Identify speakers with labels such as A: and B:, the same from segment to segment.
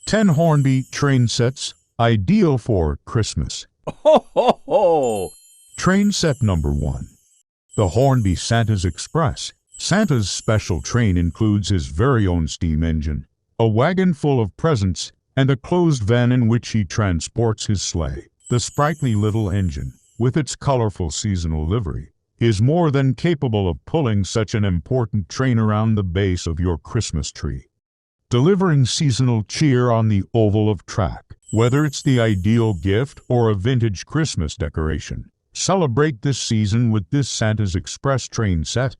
A: 10 Hornby train sets, ideal for Christmas.
B: Ho, ho, ho!
A: Train set number 1. The Hornby Santa's Express. Santa's special train includes his very own steam engine, a wagon full of presents, and a closed van in which he transports his sleigh. The sprightly little engine, with its colorful seasonal livery, is more than capable of pulling such an important train around the base of your Christmas tree, delivering seasonal cheer on the oval of track. Whether it's the ideal gift or a vintage Christmas decoration, celebrate this season with this Santa's Express train set.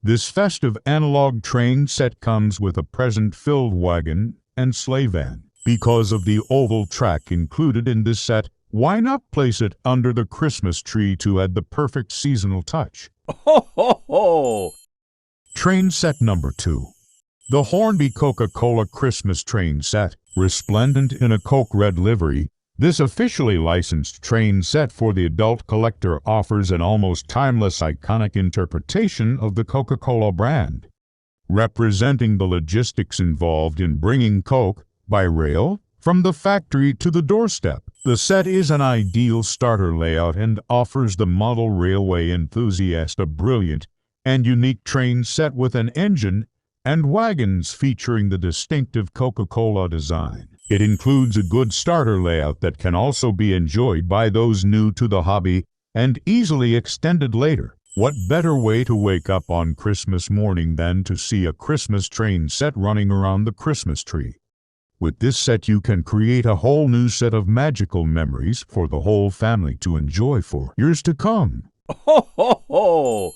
A: This festive analog train set comes with a present-filled wagon and sleigh van. Because of the oval track included in this set, why not place it under the Christmas tree to add the perfect seasonal touch?
B: Ho, ho, ho!
A: Train set number 2. The Hornby Coca-Cola Christmas train set. Resplendent in a Coke red livery, this officially licensed train set for the adult collector offers an almost timeless iconic interpretation of the Coca-Cola brand, representing the logistics involved in bringing Coke by rail from the factory to the doorstep. The set is an ideal starter layout and offers the model railway enthusiast a brilliant and unique train set with an engine and wagons featuring the distinctive Coca-Cola design. It includes a good starter layout that can also be enjoyed by those new to the hobby and easily extended later. What better way to wake up on Christmas morning than to see a Christmas train set running around the Christmas tree? With this set you can create a whole new set of magical memories for the whole family to enjoy for years to come.
B: Ho, ho, ho!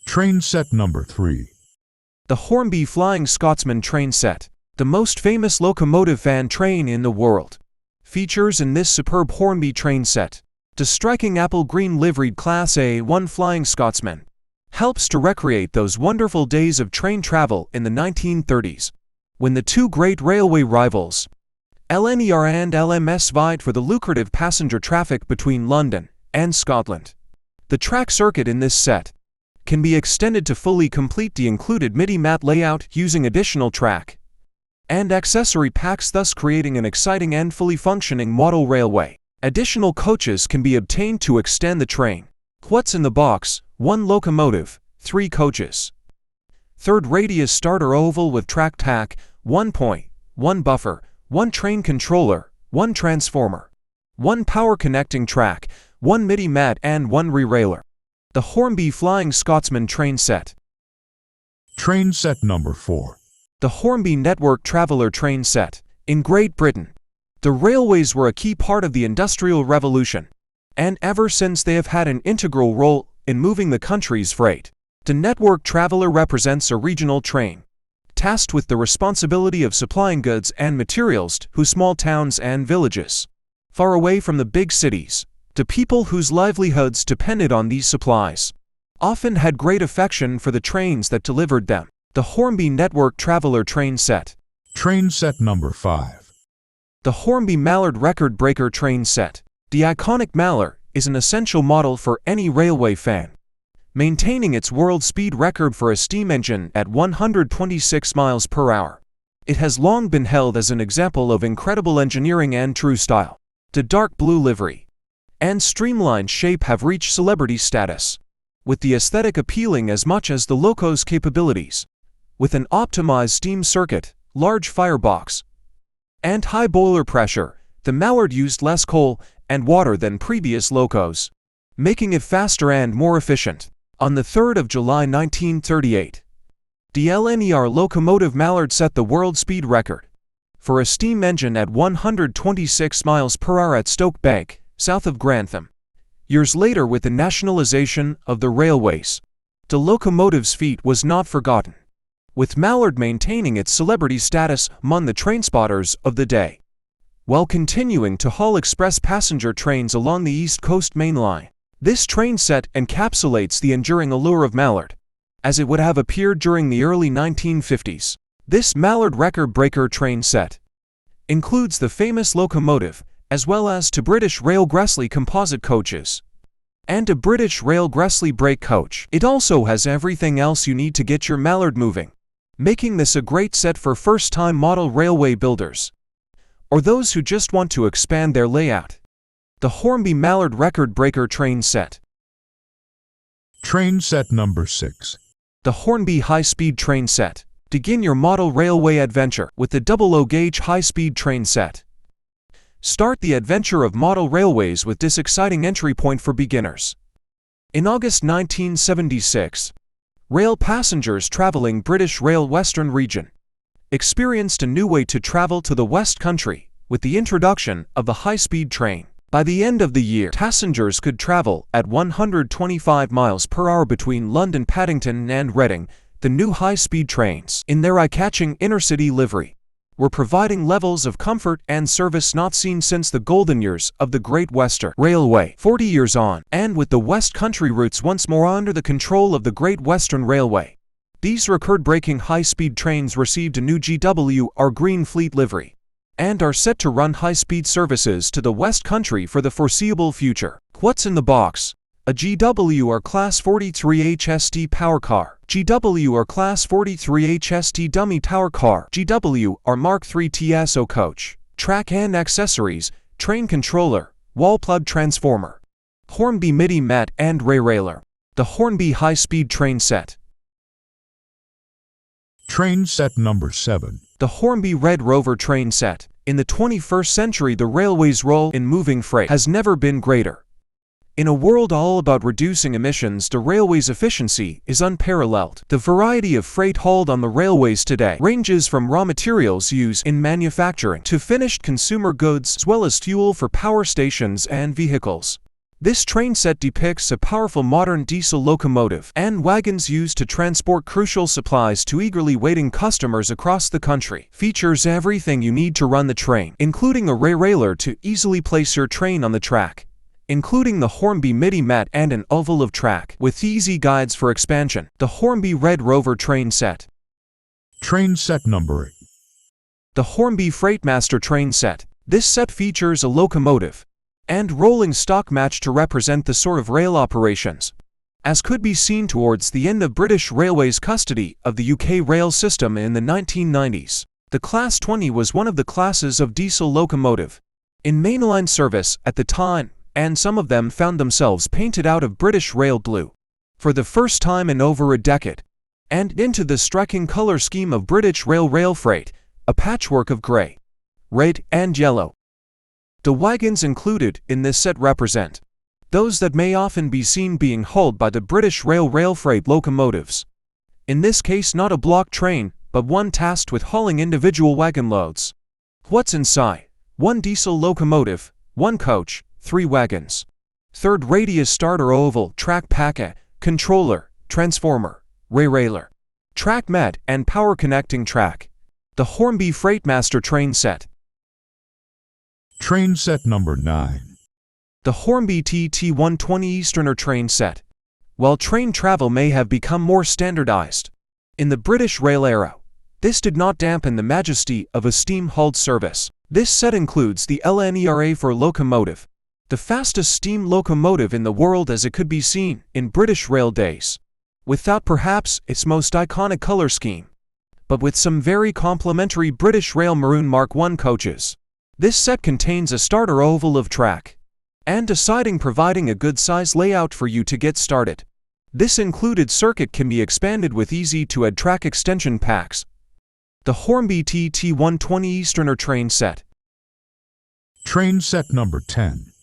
A: Train set number 3.
C: The Hornby Flying Scotsman train set, the most famous locomotive van train in the world, features in this superb Hornby train set. The striking apple green liveried Class A1 Flying Scotsman helps to recreate those wonderful days of train travel in the 1930s, when the two great railway rivals, LNER and LMS, vied for the lucrative passenger traffic between London and Scotland. The track circuit in this set can be extended to fully complete the included midi-mat layout using additional track and accessory packs, thus creating an exciting and fully functioning model railway. Additional coaches can be obtained to extend the train. What's in the box? 1 locomotive, 3 coaches. Third radius starter oval with track tack, 1 point, 1 buffer, 1 train controller, 1 transformer, 1 power connecting track, 1 midi-mat and 1 re-railer. The Hornby Flying Scotsman train set.
A: Train set number 4.
C: The Hornby Network Traveller train set. In Great Britain, the railways were a key part of the Industrial Revolution, and ever since they have had an integral role in moving the country's freight. The Network Traveller represents a regional train, tasked with the responsibility of supplying goods and materials to small towns and villages, far away from the big cities. The people whose livelihoods depended on these supplies often had great affection for the trains that delivered them. The Hornby Network Traveller train set.
A: Train set number 5.
C: The Hornby Mallard Record Breaker train set. The iconic Mallard is an essential model for any railway fan, maintaining its world speed record for a steam engine at 126 miles per hour. It has long been held as an example of incredible engineering and true style. The dark blue livery and streamlined shape have reached celebrity status, with the aesthetic appealing as much as the loco's capabilities. With an optimized steam circuit, large firebox, and high boiler pressure, the Mallard used less coal and water than previous locos, making it faster and more efficient. On the 3rd of July 1938, the LNER locomotive Mallard set the world speed record for a steam engine at 126 miles per hour at Stoke Bank, south of Grantham. Years later, with the nationalization of the railways, the locomotive's feat was not forgotten, with Mallard maintaining its celebrity status among the trainspotters of the day, while continuing to haul express passenger trains along the East Coast Main Line. This train set encapsulates the enduring allure of Mallard, as it would have appeared during the early 1950s. This Mallard Record Breaker train set includes the famous locomotive, as well as 2 British Rail Gressley composite coaches and a British Rail Gressley brake coach. It also has everything else you need to get your Mallard moving. making this a great set for first-time model railway builders, or those who just want to expand their layout. The Hornby Mallard Record Breaker Train Set.
A: Train set number 6.
C: The Hornby High-Speed Train Set. Begin your model railway adventure with the double low-gauge high-speed train set. Start the adventure of model railways with this exciting entry point for beginners. In August 1976, rail passengers traveling British Rail Western Region experienced a new way to travel to the West Country with the introduction of the high-speed train. By the end of the year, passengers could travel at 125 miles per hour between London Paddington and Reading. The new high-speed trains, in their eye-catching inner-city livery, were providing levels of comfort and service not seen since the golden years of the Great Western Railway 40 years on, and with the West Country routes once more under the control of the Great Western Railway. These record-breaking high-speed trains received a new GWR Green Fleet livery and are set to run high-speed services to the West Country for the foreseeable future. What's in the box? A GWR Class 43 HST power car, GWR Class 43 HST dummy tower car, GWR Mark III TSO coach, track and accessories, train controller, wall plug transformer, Hornby MIDI mat and ray railer. The Hornby high-speed train set.
A: Train set number 7.
C: The Hornby Red Rover train set. In the 21st century, the railway's role in moving freight has never been greater. In a world all about reducing emissions, the railway's efficiency is unparalleled. The variety of freight hauled on the railways today ranges from raw materials used in manufacturing to finished consumer goods, as well as fuel for power stations and vehicles. This train set depicts a powerful modern diesel locomotive and wagons used to transport crucial supplies to eagerly waiting customers across the country. Features everything you need to run the train, including a ray railer to easily place your train on the track, including the Hornby MIDI mat and an oval of track with easy guides for expansion. The Hornby Red Rover train set.
A: Train set number 8.
C: The Hornby Freightmaster train set. This set features a locomotive and rolling stock match to represent the sort of rail operations as could be seen towards the end of British Railways' custody of the UK rail system in the 1990s. The Class 20 was one of the classes of diesel locomotive in mainline service at the time, and some of them found themselves painted out of British rail blue for the first time in over a decade, and into the striking color scheme of British rail freight, a patchwork of grey, red, and yellow. The wagons included in this set represent those that may often be seen being hauled by the British rail freight locomotives. In this case, not a block train, but one tasked with hauling individual wagon loads. What's inside? 1 diesel locomotive, 1 coach, 3 wagons. Third radius starter oval, track packet, controller, transformer, ray railer, track mat, and power connecting track. The Hornby Freightmaster train set.
A: Train set number 9.
C: The Hornby TT120 Easterner train set. While train travel may have become more standardized in the British Rail era, this did not dampen the majesty of a steam-hauled service. This set includes the LNERA for locomotive, the fastest steam locomotive in the world as it could be seen in British Rail days, without perhaps its most iconic color scheme, but with some very complimentary British Rail Maroon Mark I coaches. This set contains a starter oval of track and a siding providing a good size layout for you to get started. This included circuit can be expanded with easy-to-add track extension packs. The Hornby TT120 Easterner train set.
A: Train set number 10.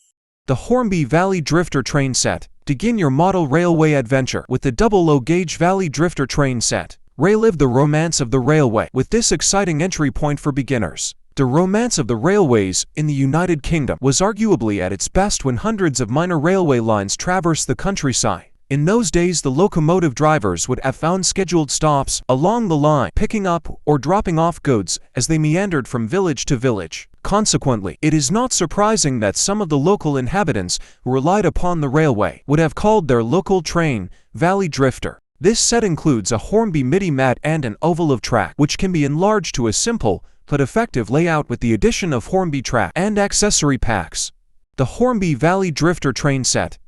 C: The Hornby Valley Drifter train set. Begin your model railway adventure with the double low-gauge Valley Drifter train set. Relive the romance of the railway with this exciting entry point for beginners. The romance of the railways in the United Kingdom was arguably at its best when hundreds of minor railway lines traversed the countryside. In those days, the locomotive drivers would have found scheduled stops along the line, picking up or dropping off goods as they meandered from village to village. Consequently, it is not surprising that some of the local inhabitants who relied upon the railway would have called their local train Valley Drifter. This set includes a Hornby MIDI mat and an oval of track, which can be enlarged to a simple but effective layout with the addition of Hornby track and accessory packs. The Hornby Valley Drifter train set.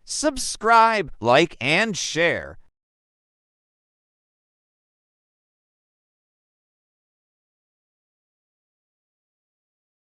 B: Subscribe, like, and share.